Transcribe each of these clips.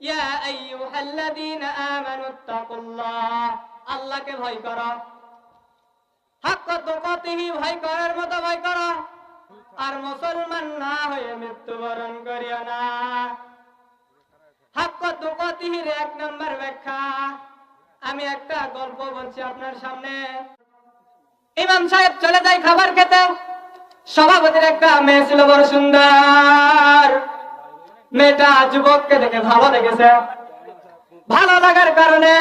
ইয়া আইয়ুহাল্লাযীনা আমানুত্তাকুল্লাহ, আল্লাহকে ভয় করো। হাক্কা তুকাতিহি, ভয় করার মতো ভয় করো। আর মুসলমান না হয়ে মৃত্যুবরণ করিও না। হাক্কা তুকাতিহির 1 নম্বর ব্যাখ্যা। আমি একটা গল্প বলছি আপনার সামনে। ইমাম সাহেব চলে যায় খাবার খেতে। সভাপতির একটা মেয়ে ছিল, বড় সুন্দর। মেয়েটা যুবককে দেখে ভালো লেগেছে। ভালো লাগার কারণে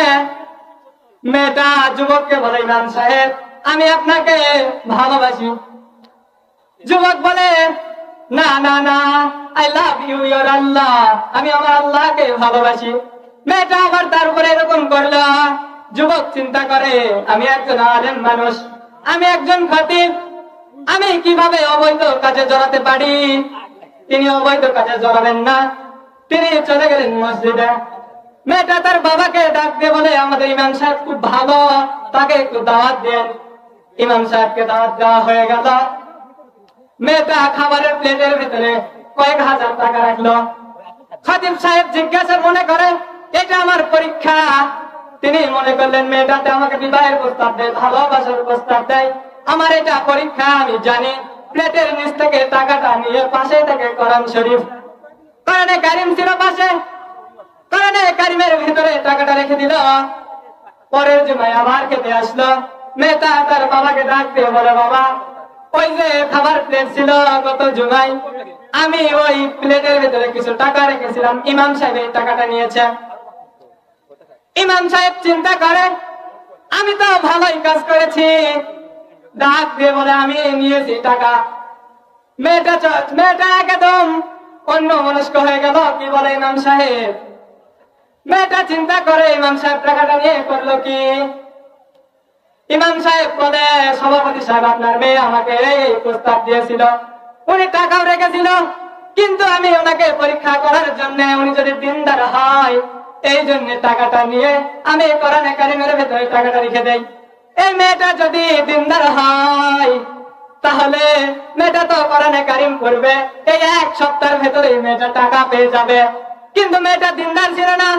মেয়েটা যুবককে বলে, ইমাম সাহেব আমি আপনাকে ভালোবাসি। যুবক বলে, না না না, আই লাভ ইউ ইয়োর আল্লাহ, আমি আমার আল্লাহকে ভালোবাসি। মেয়েটা আবার তার উপরে এরকম করলো। যুবক চিন্তা করে, আমি একজন আলেম মানুষ, আমি একজন খতিব, আমি কিভাবে অবৈধ কাজে জড়াতে পারি? তিনি অবৈধ কাজে জড়াবেন না, তিনি চলে গেলেন মসজিদে। মেয়েটা তার বাবাকে ডাক দিয়ে বলে, আমাদের ইমাম সাহেব খুব ভালো, তাকে একটু দাওয়াত দেন। ইমাম সাহেবকে দাওয়াত দেওয়া হয়ে গেল। মেয়েটা খাবারের প্লেটের ভিতরে কয়েক হাজার টাকা রাখলো। খতিব সাহেব জিজ্ঞাসা মনে করে, এটা আমার পরীক্ষা। তিনি মনে করলেন, মেয়েটাতে আমাকে বিবাহের প্রস্তাব দেয়, ভালোবাসার প্রস্তাব দেয়, আমার এটা পরীক্ষা, আমি জানি। প্লেটের নিচ থেকে টাকাটা নিয়ে পাশে থেকে কোরআন শরীফ, কোরআনে কারিম ছিল পাশে, কোরআনে কারিমের ভিতরে টাকাটা রেখে দিল। পরের জুমায় আবার খেতে আসলো। মেয়েটা তার বাবাকে ডাক দিয়ে বলে, বাবা ওই যে খাবার প্লেট ছিল গত জুমায়, আমি ওই প্লেটের ভিতরে কিছু টাকা রেখেছিলাম, ইমাম সাহেব এই টাকাটা নিয়েছে। ইমাম সাহেব চিন্তা করে, আমি তো ভালোই কাজ করেছি। ডাক দিয়ে বলে, আমি নিয়েছি টাকা। মেয়েটা একদম অন্য মনস্ক হয়ে গেল। কি বলে ইমাম সাহেব? মেয়েটা চিন্তা করে, ইমাম সাহেব টাকাটা নিয়ে করলো কি? ইমাম সাহেব বলে, সভাপতি সাহেব আপনার মেয়ে আমাকে এই প্রস্তাব দিয়েছিল, উনি টাকাও রেখেছিল, কিন্তু আমি ওনাকে পরীক্ষা করার জন্য, উনি যদি দিনদার হয় এই জন্য টাকাটা নিয়ে আমি কোরআনে কারিমের ভেতরে টাকাটা রেখে দেই। এই মেয়েটা যদি দিনদার হয় তাহলে মেয়েটা তো কোরআনে কারিম করবে, এই 1 সপ্তাহের ভেতরে মেয়েটা টাকা পেয়ে যাবে। কিন্তু মেয়েটা দিনদার ছিল না।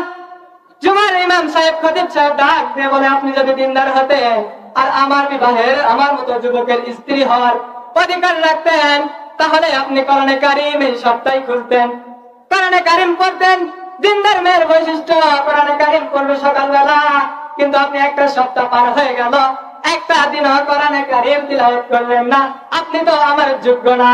জুমার ইমাম সাহেব খতিব সাহেব ডাক দিয়ে বলে, আপনি যদি দিনদার হতেন আর আমার বিবাহের, আমার মতো যুবকের স্ত্রী হওয়ার অধিকার রাখতেন, তাহলে আপনি কোরআনে কারিম এই সপ্তাহে খুলতেন, কোরআনে কারিম পড়তেন। দিনদার মেয়ের বৈশিষ্ট্য কোরআনে কারিম পড়বে সকালবেলা, কিন্তু আপনি একটা সপ্তাহ পার হয়ে গেল, একটা দিনও কোরআনে কারিম তিলাওয়াত করলেন না, আপনি তো আমার যোগ্য না।